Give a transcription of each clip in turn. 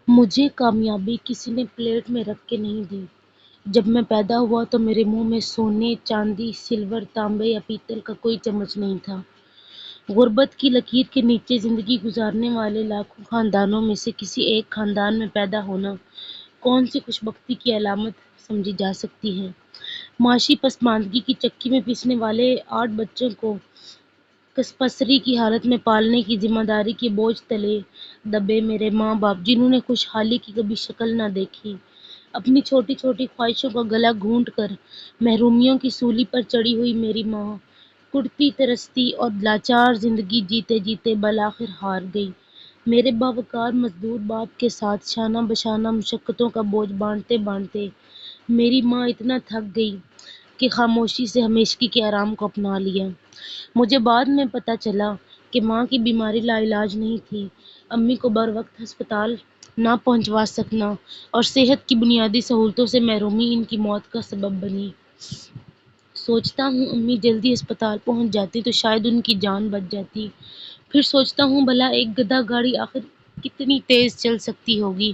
مجھے کامیابی کسی نے پلیٹ میں رکھ کے نہیں دی۔ جب میں پیدا ہوا تو میرے منہ میں سونے، چاندی، سلور، تانبے یا پیتل کا کوئی چمچ نہیں تھا۔ غربت کی لکیر کے نیچے زندگی گزارنے والے لاکھوں خاندانوں میں سے کسی ایک خاندان میں پیدا ہونا کون سی خوش بختی کی علامت سمجھی جا سکتی ہے؟ معاشی پسماندگی کی چکی میں پیسنے والے 8 بچوں کو پسری کی حالت میں پالنے کی ذمہ داری کے بوجھ تلے دبے میرے ماں باپ، جنہوں نے خوشحالی کی کبھی شکل نہ دیکھی، اپنی چھوٹی چھوٹی خواہشوں کا گلا گھونٹ کر محرومیوں کی سولی پر چڑھی ہوئی میری ماں کڑتی ترستی اور لاچار زندگی جیتے جیتے بالآخر ہار گئی۔ میرے باوقار مزدور باپ کے ساتھ شانہ بشانہ مشقتوں کا بوجھ بانٹتے بانٹتے میری ماں اتنا تھک گئی کہ خاموشی سے ہمیشگی کے آرام کو اپنا لیا۔ مجھے بعد میں پتہ چلا کہ ماں کی بیماری لاعلاج نہیں تھی۔ امی کو بروقت ہسپتال نہ پہنچوا سکنا اور صحت کی بنیادی سہولتوں سے محرومی ان کی موت کا سبب بنی۔ سوچتا ہوں امی جلدی ہسپتال پہنچ جاتی تو شاید ان کی جان بچ جاتی۔ پھر سوچتا ہوں بھلا ایک گدھا گاڑی آخر کتنی تیز چل سکتی ہوگی۔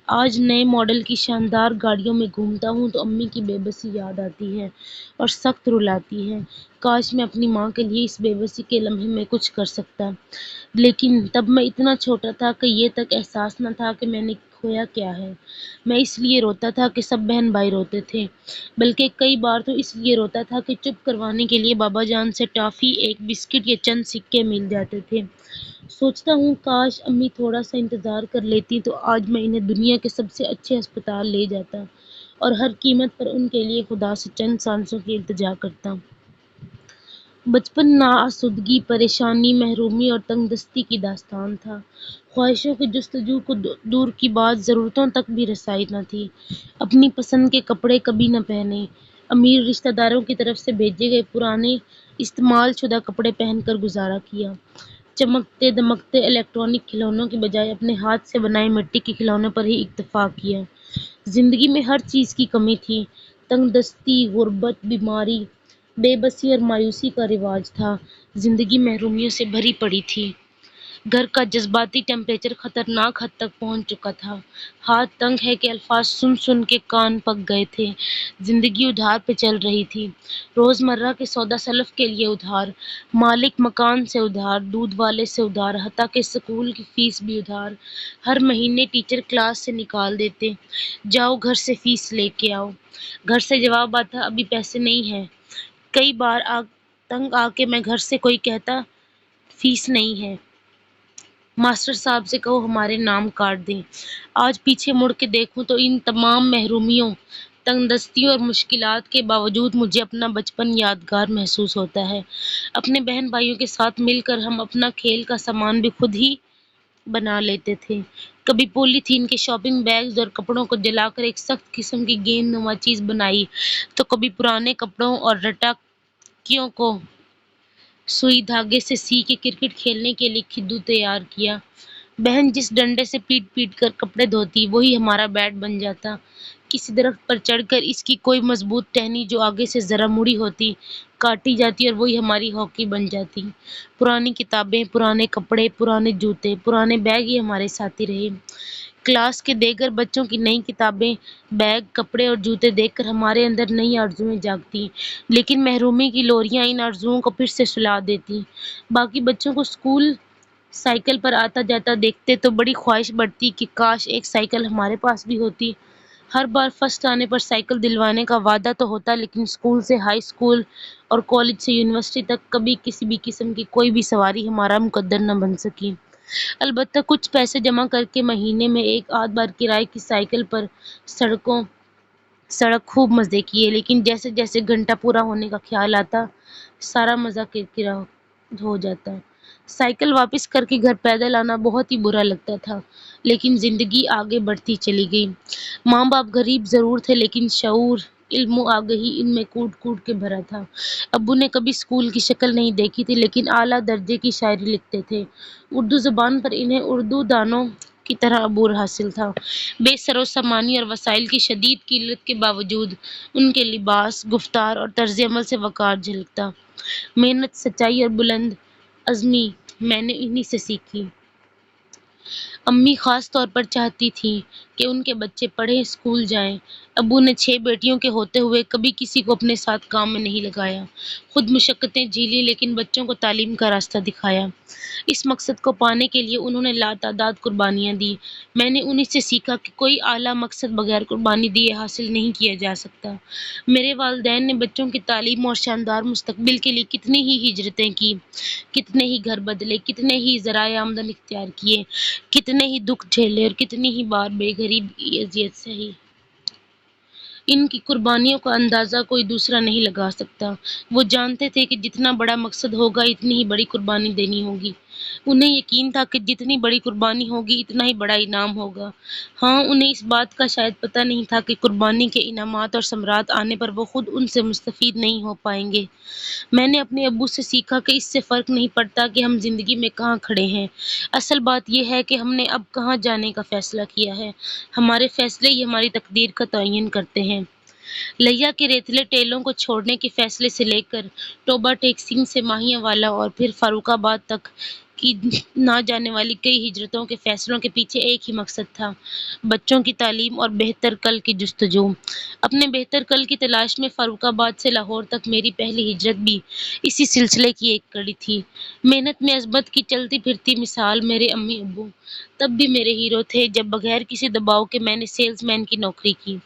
آج نئے ماڈل کی شاندار گاڑیوں میں گھومتا ہوں تو امی کی بے بسی یاد آتی ہے اور سخت رلاتی ہے۔ کاش میں اپنی ماں کے لیے اس بے بسی کے لمحے میں کچھ کر سکتا، لیکن تب میں اتنا چھوٹا تھا کہ یہ تک احساس نہ تھا کہ میں نے کھویا کیا ہے۔ میں اس لیے روتا تھا کہ سب بہن بھائی روتے تھے، بلکہ کئی بار تو اس لیے روتا تھا کہ چپ کروانے کے لیے بابا جان سے ٹافی، ایک بسکٹ یا چند سکے مل جاتے تھے۔ سوچتا ہوں کاش امی تھوڑا سا انتظار کر لیتی تو آج میں انہیں دنیا کے سب سے اچھے ہسپتال لے جاتا اور ہر قیمت پر ان کے لیے خدا سے چند سانسوں کی التجا کرتا۔ بچپن ناآسودگی، پریشانی، محرومی اور تنگ دستی کی داستان تھا۔ خواہشوں کی جستجو کو دور کی بات، ضرورتوں تک بھی رسائی نہ تھی۔ اپنی پسند کے کپڑے کبھی نہ پہنے، امیر رشتہ داروں کی طرف سے بھیجے گئے پرانے استعمال شدہ کپڑے پہن کر گزارا کیا۔ چمکتے دمکتے الیکٹرانک کھلونوں کی بجائے اپنے ہاتھ سے بنائے مٹی کے کھلونوں پر ہی اکتفا کیا۔ زندگی میں ہر چیز کی کمی تھی، تنگ دستی، غربت، بیماری، بے بسی اور مایوسی کا رواج تھا۔ زندگی محرومیوں سے بھری پڑی تھی۔ گھر کا جذباتی ٹمپریچر خطرناک حد تک پہنچ چکا تھا۔ ہاتھ تنگ ہے کہ الفاظ سن سن کے کان پک گئے تھے۔ زندگی ادھار پہ چل رہی تھی۔ روزمرہ کے سودا سلف کے لیے ادھار، مالک مکان سے ادھار، دودھ والے سے ادھار، حتیٰ کہ اسکول کی فیس بھی ادھار۔ ہر مہینے ٹیچر کلاس سے نکال دیتے، جاؤ گھر سے فیس لے کے آؤ۔ گھر سے جواب آتا ابھی پیسے نہیں ہیں۔ کئی بار تنگ آ کے میں گھر سے کوئی کہتا فیس نہیں ہے، ماسٹر صاحب سے کہو ہمارے نام کاٹ دیں۔ آج پیچھے مڑ کے دیکھوں تو ان تمام محرومیوں، تنگ دستیوں اور مشکلات کے باوجود مجھے اپنا بچپن یادگار محسوس ہوتا ہے۔ اپنے بہن بھائیوں کے ساتھ مل کر ہم اپنا کھیل کا سامان بھی خود ہی بنا لیتے تھے۔ کبھی پولی تھین کے شاپنگ بیگز اور کپڑوں کو جلا کر ایک سخت قسم کی گیند نما چیز بنائی تو کبھی پرانے کپڑوں اور رٹاکیوں کو سوئی دھاگے سے سی کے کرکٹ کھیلنے کے لیے کھدو تیار کیا۔ بہن جس ڈنڈے سے پیٹ پیٹ کر کپڑے دھوتی وہی ہمارا بیٹ بن جاتا۔ کسی درخت پر چڑھ کر اس کی کوئی مضبوط ٹہنی جو آگے سے ذرا مڑی ہوتی کاٹی جاتی اور وہی ہماری ہاکی بن جاتی۔ پرانی کتابیں، پرانے کپڑے، پرانے جوتے، پرانے بیگ ہی ہمارے ساتھی رہے۔ کلاس کے دیگر بچوں کی نئی کتابیں، بیگ، کپڑے اور جوتے دیکھ کر ہمارے اندر نئی آرزوئیں جاگتی، لیکن محرومی کی لوریاں ان آرزوؤں کو پھر سے سلا دیتی۔ باقی بچوں کو اسکول سائیکل پر آتا جاتا دیکھتے تو بڑی خواہش بڑھتی کہ کاش ایک سائیکل ہمارے پاس بھی ہوتی۔ ہر بار فرسٹ آنے پر سائیکل دلوانے کا وعدہ تو ہوتا، لیکن اسکول سے ہائی اسکول اور کالج سے یونیورسٹی تک کبھی کسی بھی قسم کی کوئی بھی سواری ہمارا مقدر نہ بن سکی۔ البتہ کچھ پیسے جمع کر کے مہینے میں ایک آدھ بار کرائے کی سائیکل پر سڑک خوب مزے کیے، لیکن جیسے جیسے گھنٹہ پورا ہونے کا خیال آتا سارا مزہ کرکرا ہو جاتا۔ سائیکل واپس کر کے گھر پیدل آنا بہت ہی برا لگتا تھا، لیکن زندگی آگے بڑھتی چلی گئی۔ ماں باپ غریب ضرور تھے لیکن شعور، علم و آگہی ان میں کوٹ کوٹ کے بھرا تھا۔ ابو نے کبھی اسکول کی شکل نہیں دیکھی تھی لیکن اعلیٰ درجے کی شاعری لکھتے تھے۔ اردو زبان پر انہیں اردو دانوں کی طرح عبور حاصل تھا۔ بے سر و سامانی اور وسائل کی شدید قلت کے باوجود ان کے لباس، گفتار اور طرز عمل سے وقار جھلکتا۔ محنت، سچائی اور بلند عزمی میں نے انہی سے سیکھی۔ امی خاص طور پر چاہتی تھیں کہ ان کے بچے پڑھیں، اسکول جائیں۔ ابو نے 6 بیٹیوں کے ہوتے ہوئے کبھی کسی کو اپنے ساتھ کام میں نہیں لگایا، خود مشقتیں جھیلی لیکن بچوں کو تعلیم کا راستہ دکھایا۔ اس مقصد کو پانے کے لیے انہوں نے لاتعداد قربانیاں دیں۔ میں نے انہیں سے سیکھا کہ کوئی اعلیٰ مقصد بغیر قربانی دیے حاصل نہیں کیا جا سکتا۔ میرے والدین نے بچوں کی تعلیم اور شاندار مستقبل کے لیے کتنی ہی ہجرتیں کی، کتنے ہی گھر بدلے، کتنے ہی ذرائع آمدن اختیار کیے، کتنے ہی دکھ جھیلے اور کتنی ہی بار بے گھری اذیت سہی۔ ان کی قربانیوں کا اندازہ کوئی دوسرا نہیں لگا سکتا۔ وہ جانتے تھے کہ جتنا بڑا مقصد ہوگا اتنی ہی بڑی قربانی دینی ہوگی۔ انہیں یقین تھا کہ جتنی بڑی قربانی ہوگی اتنا ہی بڑا انعام ہوگا۔ ہاں، انہیں اس بات کا شاید پتہ نہیں تھا کہ قربانی کے انعامات اور ثمرات آنے پر وہ خود ان سے مستفید نہیں ہو پائیں گے۔ میں نے اپنے ابو سے سیکھا کہ اس سے فرق نہیں پڑتا کہ ہم زندگی میں کہاں کھڑے ہیں، اصل بات یہ ہے کہ ہم نے اب کہاں جانے کا فیصلہ کیا ہے۔ ہمارے فیصلے ہی ہماری تقدیر کا تعین کرتے ہیں۔ لیا کے ریتلے ٹیلوں کو چھوڑنے کے فیصلے سے لے کر ٹوبہ ٹیک سنگھ سے ماہیاں والا اور پھر فاروق آباد تک کی نہ جانے والی کئی ہجرتوں کے فیصلوں کے پیچھے ایک ہی مقصد تھا: بچوں کی تعلیم اور بہتر کل کی جستجو۔ اپنے بہتر کل کی تلاش میں فاروق آباد سے لاہور تک میری پہلی ہجرت بھی اسی سلسلے کی ایک کڑی تھی۔ محنت میں عظمت کی چلتی پھرتی مثال میرے امی ابو تب بھی میرے ہیرو تھے جب بغیر کسی دباؤ کے میں نے سیلز مین کی نوکری کی۔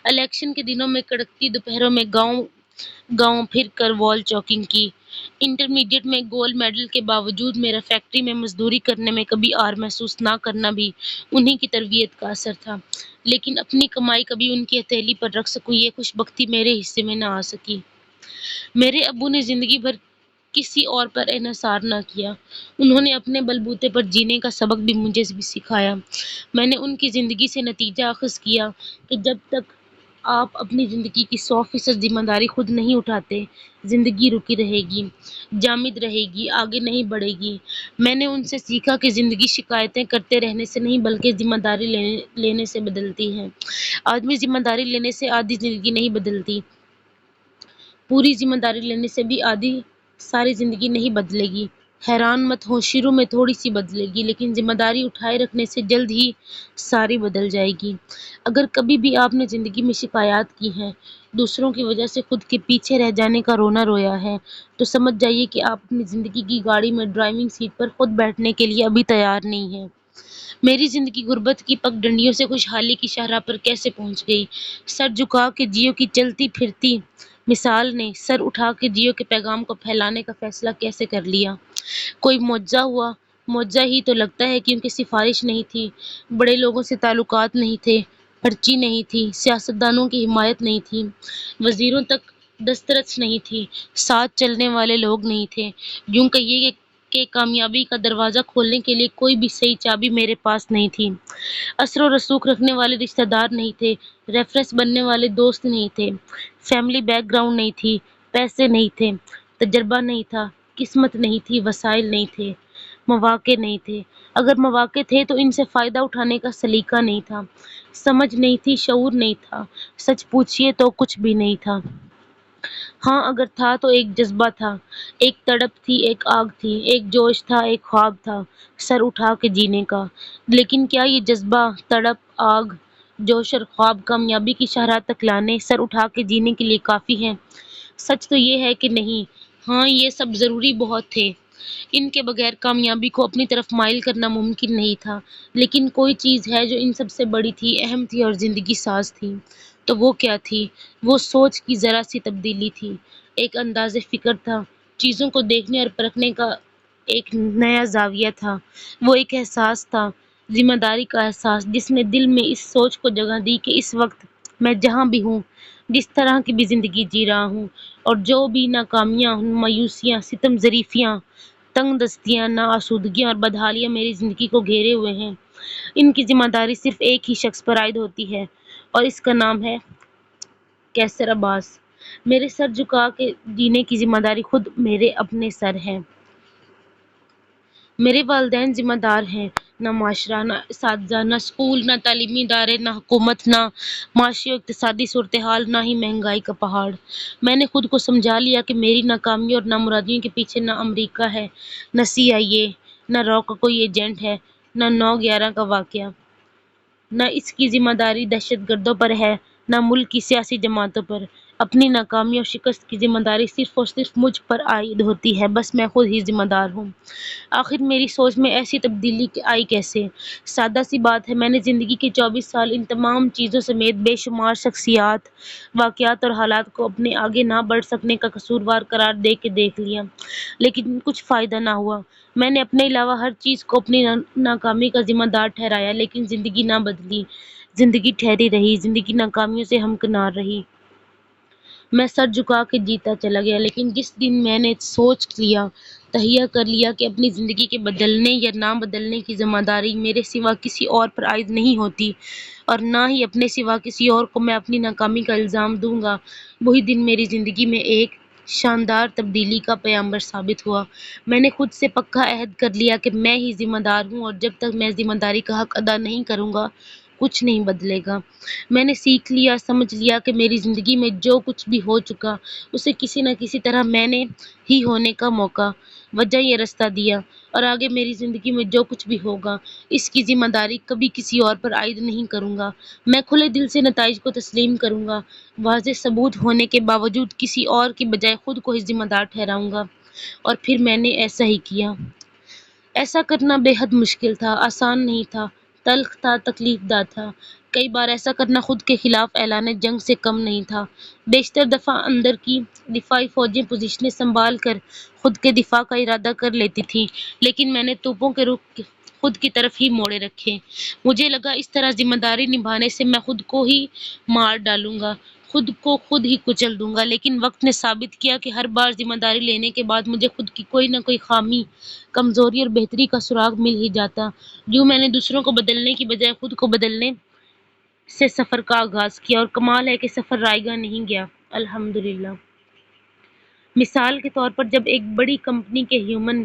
الیکشن کے دنوں میں کڑکتی دوپہروں میں گاؤں گاؤں پھر کر وال چاکنگ کی۔ انٹرمیڈیٹ میں گولڈ میڈل کے باوجود میرا فیکٹری میں مزدوری کرنے میں کبھی آر محسوس نہ کرنا بھی انہی کی تربیت کا اثر تھا۔ لیکن اپنی کمائی کبھی ان کی ہتھیلی پر رکھ سکوں یہ خوش بختی میرے حصے میں نہ آ سکی۔ میرے ابو نے زندگی بھر کسی اور پر انحصار نہ کیا۔ انہوں نے اپنے بل بوتے پر جینے کا سبق بھی مجھے بھی سکھایا۔ میں نے ان کی زندگی سے نتیجہ اخذ کیا کہ جب تک آپ اپنی زندگی کی 100% ذمہ داری خود نہیں اٹھاتے، زندگی رکی رہے گی، جامد رہے گی، آگے نہیں بڑھے گی۔ میں نے ان سے سیکھا کہ زندگی شکایتیں کرتے رہنے سے نہیں بلکہ ذمہ داری لینے سے بدلتی ہے۔ آدمی ذمہ داری لینے سے آدھی زندگی نہیں بدلتی، پوری ذمہ داری لینے سے بھی آدھی ساری زندگی نہیں بدلے گی۔ حیران مت ہو، شروع میں تھوڑی سی بدلے گی لیکن ذمہ داری اٹھائے رکھنے سے جلد ہی ساری بدل جائے گی۔ اگر کبھی بھی آپ نے زندگی میں شکایات کی ہیں، دوسروں کی وجہ سے خود کے پیچھے رہ جانے کا رونا رویا ہے، تو سمجھ جائیے کہ آپ اپنی زندگی کی گاڑی میں ڈرائیونگ سیٹ پر خود بیٹھنے کے لیے ابھی تیار نہیں ہیں۔ میری زندگی غربت کی پگ ڈنڈیوں سے خوشحالی کی شاہراہ پر کیسے پہنچ گئی؟ سر جھکا کے جیو کی چلتی پھرتی مثال نے سر اٹھا کے جیو کے پیغام کو پھیلانے کا فیصلہ کیسے کر لیا؟ کوئی معجزہ ہوا؟ معجزہ ہی تو لگتا ہے کیونکہ سفارش نہیں تھی، بڑے لوگوں سے تعلقات نہیں تھے، پرچی نہیں تھی، سیاستدانوں کی حمایت نہیں تھی، وزیروں تک دسترس نہیں تھی، ساتھ چلنے والے لوگ نہیں تھے۔ یوں کہیے کہ کامیابی کا دروازہ کھولنے کے لیے کوئی بھی صحیح چابی میرے پاس نہیں تھی۔ اثر و رسوخ رکھنے والے رشتہ دار نہیں تھے، ریفرنس بننے والے دوست نہیں تھے، فیملی بیک گراؤنڈ نہیں تھی، پیسے نہیں تھے، تجربہ نہیں تھا، قسمت نہیں تھی، وسائل نہیں تھے، مواقع نہیں تھے۔ اگر مواقع تھے تو ان سے فائدہ اٹھانے کا سلیقہ نہیں تھا، سمجھ نہیں تھی، شعور نہیں تھا، سچ پوچھیے تو کچھ بھی نہیں تھا۔ ہاں اگر تھا تو ایک جذبہ تھا، ایک تڑپ تھی، ایک آگ تھی، ایک جوش تھا، ایک خواب تھا سر اٹھا کے جینے کا۔ لیکن کیا یہ جذبہ، تڑپ، آگ، جوش اور خواب کامیابی کی شاہراہ تک لانے، سر اٹھا کے جینے کے لیے کافی ہیں؟ سچ تو یہ ہے کہ نہیں۔ ہاں یہ سب ضروری بہت تھے، ان کے بغیر کامیابی کو اپنی طرف مائل کرنا ممکن نہیں تھا، لیکن کوئی چیز ہے جو ان سب سے بڑی تھی، اہم تھی اور زندگی ساز تھی۔ تو وہ کیا تھی؟ وہ سوچ کی ذرا سی تبدیلی تھی، ایک انداز فکر تھا، چیزوں کو دیکھنے اور پرکھنے کا ایک نیا زاویہ تھا، وہ ایک احساس تھا، ذمہ داری کا احساس، جس نے دل میں اس سوچ کو جگہ دی کہ اس وقت میں جہاں بھی ہوں، جس طرح کی بھی زندگی جی رہا ہوں اور جو بھی ناکامیاں، مایوسیاں، ستم ظریفیاں، تنگ دستیاں، ناآسودگیاں اور بدحالیاں میری زندگی کو گھیرے ہوئے ہیں، ان کی ذمہ داری صرف ایک ہی شخص پر عائد ہوتی ہے اور اس کا نام ہے کیسر عباس۔ میرے سر جھکا کے جینے کی ذمہ داری خود میرے اپنے سر ہے۔ میرے والدین ذمہ دار ہیں، نہ معاشرہ، نہ اساتذہ، نہ اسکول، نہ تعلیمی ادارے، نہ حکومت، نہ معاشی و اقتصادی صورتحال، نہ ہی مہنگائی کا پہاڑ۔ میں نے خود کو سمجھا لیا کہ میری ناکامی اور نامرادیوں کے پیچھے نہ امریکہ ہے، نہ CIA، نہ را کا کوئی ایجنٹ ہے، نہ 9/11 کا واقعہ، نہ اس کی ذمہ داری دہشت گردوں پر ہے، نہ ملک کی سیاسی جماعتوں پر۔ اپنی ناکامی اور شکست کی ذمہ داری صرف اور صرف مجھ پر عائد ہوتی ہے، بس میں خود ہی ذمہ دار ہوں۔ آخر میری سوچ میں ایسی تبدیلی آئی کیسے؟ سادہ سی بات ہے، میں نے زندگی کے 24 سال ان تمام چیزوں سمیت بے شمار شخصیات، واقعات اور حالات کو اپنے آگے نہ بڑھ سکنے کا قصوروار قرار دے کے دیکھ لیا، لیکن کچھ فائدہ نہ ہوا۔ میں نے اپنے علاوہ ہر چیز کو اپنی ناکامی کا ذمہ دار ٹھہرایا، لیکن زندگی نہ بدلی، زندگی ٹھہری رہی، زندگی ناکامیوں سے ہمکنار رہی۔ میں سر جھکا کے جیتا چلا گیا، لیکن جس دن میں نے سوچ لیا، تہیہ کر لیا کہ اپنی زندگی کے بدلنے یا نہ بدلنے کی ذمہ داری میرے سوا کسی اور پر عائد نہیں ہوتی، اور نہ ہی اپنے سوا کسی اور کو میں اپنی ناکامی کا الزام دوں گا، وہی دن میری زندگی میں ایک شاندار تبدیلی کا پیغامبر ثابت ہوا۔ میں نے خود سے پکا عہد کر لیا کہ میں ہی ذمہ دار ہوں، اور جب تک میں ذمہ داری کا حق ادا نہیں کروں گا، کچھ نہیں بدلے گا۔ میں نے سیکھ لیا، سمجھ لیا کہ میری زندگی میں جو کچھ بھی ہو چکا، اسے کسی نہ کسی طرح میں نے ہی ہونے کا موقع، وجہ یا راستہ دیا، اور آگے میری زندگی میں جو کچھ بھی ہوگا، اس کی ذمہ داری کبھی کسی اور پر عائد نہیں کروں گا۔ میں کھلے دل سے نتائج کو تسلیم کروں گا، واضح ثبوت ہونے کے باوجود کسی اور کی بجائے خود کو ہی ذمہ دار ٹھہراؤں گا، اور پھر میں نے ایسا ہی کیا۔ ایسا کرنا بے حد مشکل تھا، آسان نہیں تھا، تلخ تھا، تکلیف دہ تھا۔ کئی بار ایسا کرنا خود کے خلاف اعلان جنگ سے کم نہیں تھا۔ بیشتر دفعہ اندر کی دفاعی فوجیں پوزیشنیں سنبھال کر خود کے دفاع کا ارادہ کر لیتی تھیں، لیکن میں نے توپوں کے رخ خود کی طرف ہی موڑے رکھے۔ مجھے لگا اس طرح ذمہ داری نبھانے سے میں خود کو ہی مار ڈالوں گا، خود کو خود ہی کچل دوں گا، لیکن وقت نے ثابت کیا کہ ہر بار ذمہ داری لینے کے بعد مجھے خود کی کوئی نہ کوئی خامی، کمزوری اور بہتری کا سراغ مل ہی جاتا۔ یوں میں نے دوسروں کو بدلنے کی بجائے خود کو بدلنے سے سفر کا آغاز کیا، اور کمال ہے کہ سفر رائگاں نہیں گیا، الحمدللہ۔ مثال کے طور پر، جب ایک بڑی کمپنی کے ہیومن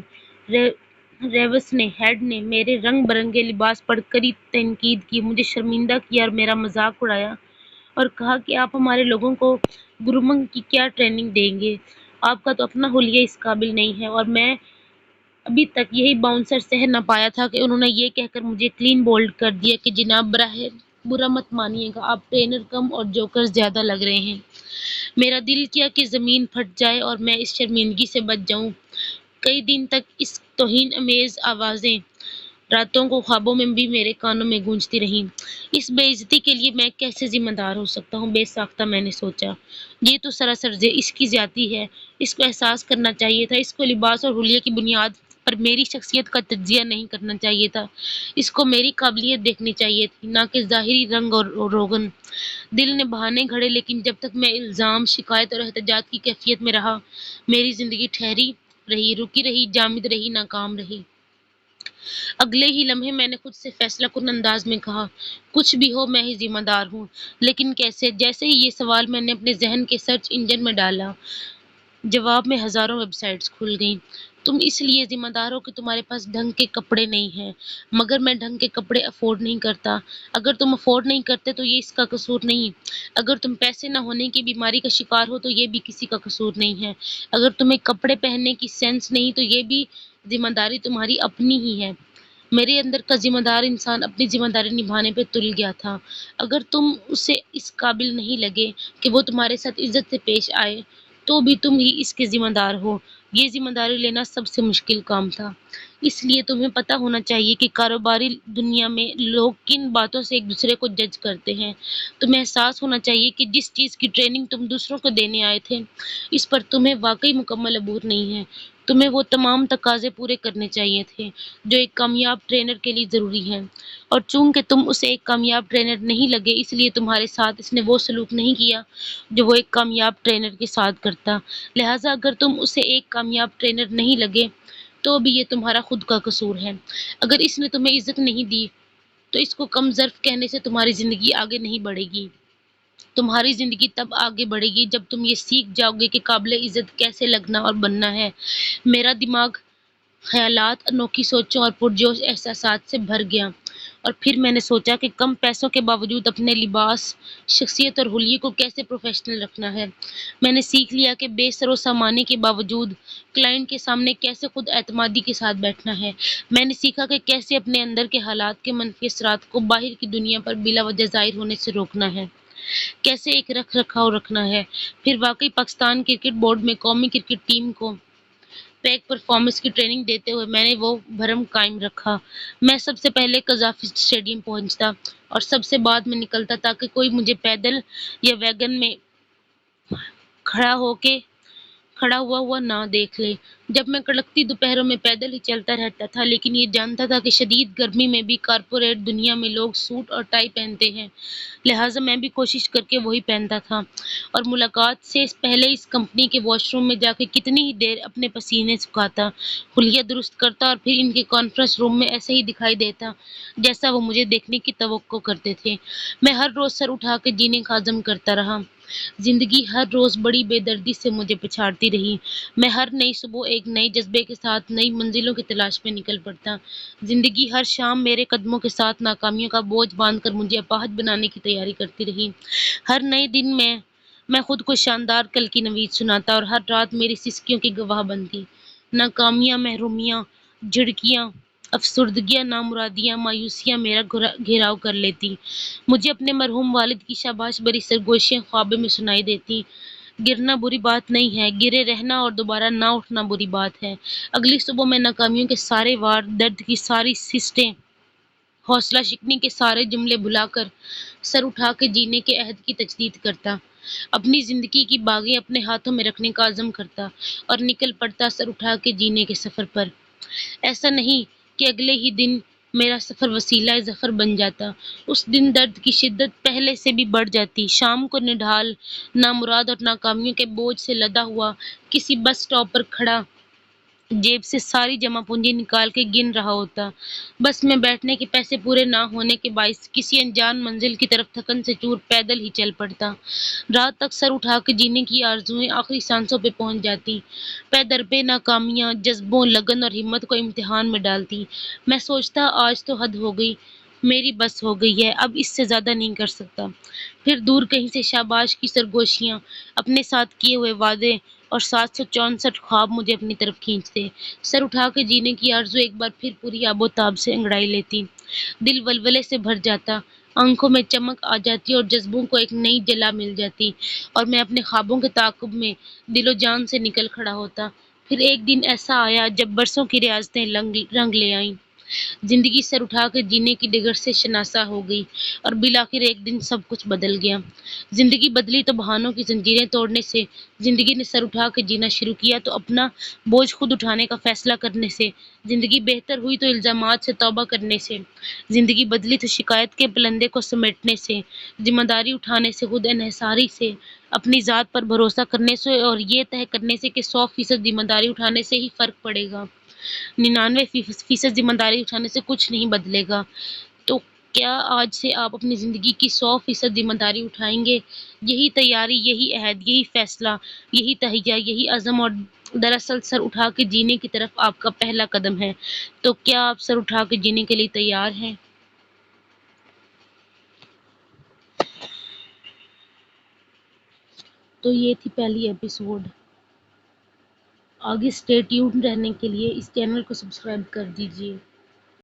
ریسورس ہیڈ نے میرے رنگ برنگے لباس پر کڑی تنقید کی، مجھے شرمندہ کیا اور میرا مذاق اڑایا، اور کہا کہ آپ ہمارے لوگوں کو گرومنگ کی کیا ٹریننگ دیں گے، آپ کا تو اپنا حلیہ اس قابل نہیں ہے، اور میں ابھی تک یہی باؤنسر سہ نہ پایا تھا کہ انہوں نے یہ کہہ کر مجھے کلین بولڈ کر دیا کہ جناب برا مت مانیے گا، آپ ٹرینر کم اور جوکر زیادہ لگ رہے ہیں۔ میرا دل کیا کہ زمین پھٹ جائے اور میں اس شرمندگی سے بچ جاؤں۔ کئی دن تک اس توہین آمیز آوازیں راتوں کو خوابوں میں بھی میرے کانوں میں گونجتی رہیں۔ اس بے عزتی کے لیے میں کیسے ذمہ دار ہو سکتا ہوں؟ بے ساختہ میں نے سوچا، یہ تو سراسر اس کی زیادتی ہے، اس کو احساس کرنا چاہیے تھا، اس کو لباس اور حلیے کی بنیاد پر میری شخصیت کا تجزیہ نہیں کرنا چاہیے تھا، اس کو میری قابلیت دیکھنی چاہیے تھی، نہ کہ ظاہری رنگ اور روغن۔ دل نے بہانے گھڑے، لیکن جب تک میں الزام، شکایت اور احتجاج کی کیفیت میں رہا، میری زندگی ٹھہری رہی، رکی رہی، جامد رہی، ناکام رہی۔ اگلے ہی لمحے میں نے خود سے فیصلہ کن انداز میں کہا، کچھ بھی ہو میں ہی ذمہ دار ہوں۔ لیکن کیسے؟ جیسے ہی یہ سوال میں نے اپنے ذہن کے سرچ انجن میں ڈالا، جواب میں ہزاروں ویب سائٹس کھل گئیں۔ تم اس لیے ذمہ دار ہو کہ تمہارے پاس ڈھنگ کے کپڑے نہیں ہیں، مگر میں ڈھنگ کے کپڑے افورڈ نہیں کرتا۔ اگر تم افورڈ نہیں کرتے تو یہ اس کا قصور نہیں۔ اگر تم پیسے نہ ہونے کی بیماری کا شکار ہو تو یہ بھی کسی کا قصور نہیں ہے۔ اگر تمہیں کپڑے پہننے کی سینس نہیں تو یہ بھی ذمہ داری تمہاری اپنی ہی ہے۔ میرے اندر کا ذمہ دار انسان اپنی ذمہ داری نبھانے پہ تل گیا تھا۔ اگر تم اسے اس قابل نہیں لگے کہ وہ تمہارے ساتھ عزت سے پیش آئے، تو بھی تم ہی اس کے ذمہ دار ہو۔ یہ ذمہ داری لینا سب سے مشکل کام تھا۔ اس لیے تمہیں پتہ ہونا چاہیے کہ کاروباری دنیا میں لوگ کن باتوں سے ایک دوسرے کو جج کرتے ہیں۔ تمہیں احساس ہونا چاہیے کہ جس چیز کی ٹریننگ تم دوسروں کو دینے آئے تھے، اس پر تمہیں واقعی مکمل عبور نہیں ہے۔ تمہیں وہ تمام تقاضے پورے کرنے چاہیے تھے جو ایک کامیاب ٹرینر کے لیے ضروری ہیں، اور چونکہ تم اسے ایک کامیاب ٹرینر نہیں لگے، اس لیے تمہارے ساتھ اس نے وہ سلوک نہیں کیا جو وہ ایک کامیاب ٹرینر کے ساتھ کرتا۔ لہٰذا اگر تم اسے ایک کامیاب ٹرینر نہیں لگے تو بھی یہ تمہارا خود کا قصور ہے۔ اگر اس نے تمہیں عزت نہیں دی تو اس کو کم ظرف کہنے سے تمہاری زندگی آگے نہیں بڑھے گی۔ تمہاری زندگی تب آگے بڑھے گی جب تم یہ سیکھ جاؤ گے کہ قابل عزت کیسے لگنا اور بننا ہے۔ میرا دماغ خیالات، انوکھی سوچوں اور پرجوش احساسات سے بھر گیا۔ اور پھر میں نے سوچا کہ کم پیسوں کے باوجود اپنے لباس، شخصیت اور حلیے کو کیسے پروفیشنل رکھنا ہے۔ میں نے سیکھ لیا کہ بے سر و سامانے کے باوجود کلائنٹ کے سامنے کیسے خود اعتمادی کے ساتھ بیٹھنا ہے۔ میں نے سیکھا کہ کیسے اپنے اندر کے حالات کے منفی اثرات کو باہر کی دنیا پر بلا وجہ ظاہر ہونے سے روکنا ہے، کیسے ایک رکھ رکھاؤ رکھنا ہے۔ پھر واقعی پاکستان کرکٹ بورڈ میں قومی کرکٹ ٹیم کو پیک پرفارمنس کی ٹریننگ دیتے ہوئے میں نے وہ بھرم قائم رکھا۔ میں سب سے پہلے قذافی اسٹیڈیم پہنچتا اور سب سے بعد میں نکلتا تاکہ کوئی مجھے پیدل یا ویگن میں کھڑا ہو کے کھڑا ہوا نہ دیکھ لے۔ جب میں کڑکتی دوپہروں میں پیدل ہی چلتا رہتا تھا، لیکن یہ جانتا تھا کہ شدید گرمی میں بھی کارپوریٹ دنیا میں لوگ سوٹ اور ٹائی پہنتے ہیں، لہٰذا میں بھی کوشش کر کے وہی پہنتا تھا اور ملاقات سے پہلے اس کمپنی کے واش روم میں جا کے کتنی ہی دیر اپنے پسینے سکھاتا، حلیہ درست کرتا اور پھر ان کے کانفرنس روم میں ایسے ہی دکھائی دیتا جیسا وہ مجھے دیکھنے کی توقع کرتے تھے۔ میں ہر روز سر اٹھا کے جینے کا عزم کرتا رہا۔ زندگی ہر روز بڑی بے دردی سے مجھے پچھاڑتی رہی۔ میں ہر نئی صبح ایک نئے جذبے کے ساتھ نئی منزلوں کی تلاش میں نکل پڑتا۔ زندگی ہر شام میرے قدموں کے ساتھ ناکامیوں کا بوجھ باندھ کر مجھے اپاہج بنانے کی تیاری کرتی رہی۔ ہر نئے دن میں خود کو شاندار کل کی نوید سناتا اور ہر رات میری سسکیوں کی گواہ بنتی۔ ناکامیاں، محرومیاں، جھڑکیاں، افسردگیاں، نامرادیاں، مایوسیاں میرا گھیراؤ کر لیتی۔ مجھے اپنے مرحوم والد کی شاباش بھری سرگوشیاں خوابوں میں سنائی دیتی۔ گرنا بری بات نہیں ہے، گرے رہنا اور دوبارہ نہ اٹھنا بری بات ہے۔ اگلی صبح میں ناکامیوں کے سارے وار، درد کی ساری سسٹیں، حوصلہ شکنی کے سارے جملے بھلا کر سر اٹھا کے جینے کے عہد کی تجدید کرتا، اپنی زندگی کی باغیں اپنے ہاتھوں میں رکھنے کا عزم کرتا اور نکل پڑتا سر اٹھا کے جینے کے سفر پر۔ ایسا نہیں کہ اگلے ہی دن میرا سفر وسیلہ ظفر بن جاتا، اس دن درد کی شدت پہلے سے بھی بڑھ جاتی۔ شام کو نڈھال، نامراد اور ناکامیوں کے بوجھ سے لدا ہوا کسی بس اسٹاپ پر کھڑا جیب سے ساری جمع پونجی نکال کے گن رہا ہوتا۔ بس میں بیٹھنے کے پیسے پورے نہ ہونے کے باعث کسی انجان منزل کی طرف تھکن سے چور پیدل ہی چل پڑتا۔ رات تک سر اٹھا کے جینے کی آرزوئیں آخری سانسوں پہ پہنچ جاتی۔ پے در پہ ناکامیاں جذبوں، لگن اور ہمت کو امتحان میں ڈالتی۔ میں سوچتا آج تو حد ہو گئی، میری بس ہو گئی ہے، اب اس سے زیادہ نہیں کر سکتا۔ پھر دور کہیں سے شاباش کی سرگوشیاں، اپنے ساتھ کیے ہوئے وعدے اور 764 خواب مجھے اپنی طرف کھینچتے۔ سر اٹھا کے جینے کی آرزو ایک بار پھر پوری آب و تاب سے انگڑائی لیتی۔ دل ولولے سے بھر جاتا، آنکھوں میں چمک آ جاتی اور جذبوں کو ایک نئی جلا مل جاتی اور میں اپنے خوابوں کے تعاقب میں دل و جان سے نکل کھڑا ہوتا۔ پھر ایک دن ایسا آیا جب برسوں کی ریاضتیں رنگ لے آئیں۔ زندگی سر اٹھا کے جینے کی ڈگر سے شناسا ہو گئی اور بالآخر ایک دن سب کچھ بدل گیا۔ زندگی بدلی تو بہانوں کی زنجیریں توڑنے سے، زندگی نے سر اٹھا کے جینا شروع کیا تو اپنا بوجھ خود اٹھانے کا فیصلہ کرنے سے، زندگی بہتر ہوئی تو الزامات سے توبہ کرنے سے، زندگی بدلی تو شکایت کے پلندے کو سمیٹنے سے، ذمہ داری اٹھانے سے، خود انحصاری سے، اپنی ذات پر بھروسہ کرنے سے اور یہ طے کرنے سے کہ 100% ذمہ داری اٹھانے سے ہی فرق پڑے گا، 99% ذمہ داری اٹھانے سے کچھ نہیں بدلے گا۔ تو کیا آج سے آپ اپنی زندگی کی 100% ذمہ داری اٹھائیں گے؟ یہی تیاری، یہی عہد، یہی فیصلہ، یہی تہیہ، یہی عزم اور دراصل سر اٹھا کے جینے کی طرف آپ کا پہلا قدم ہے۔ تو کیا آپ سر اٹھا کے جینے کے لیے تیار ہیں؟ تو یہ تھی پہلی ایپیسوڈ۔ آگے اسٹے ٹیون رہنے کے لیے اس چینل کو سبسکرائب کر دیجیے۔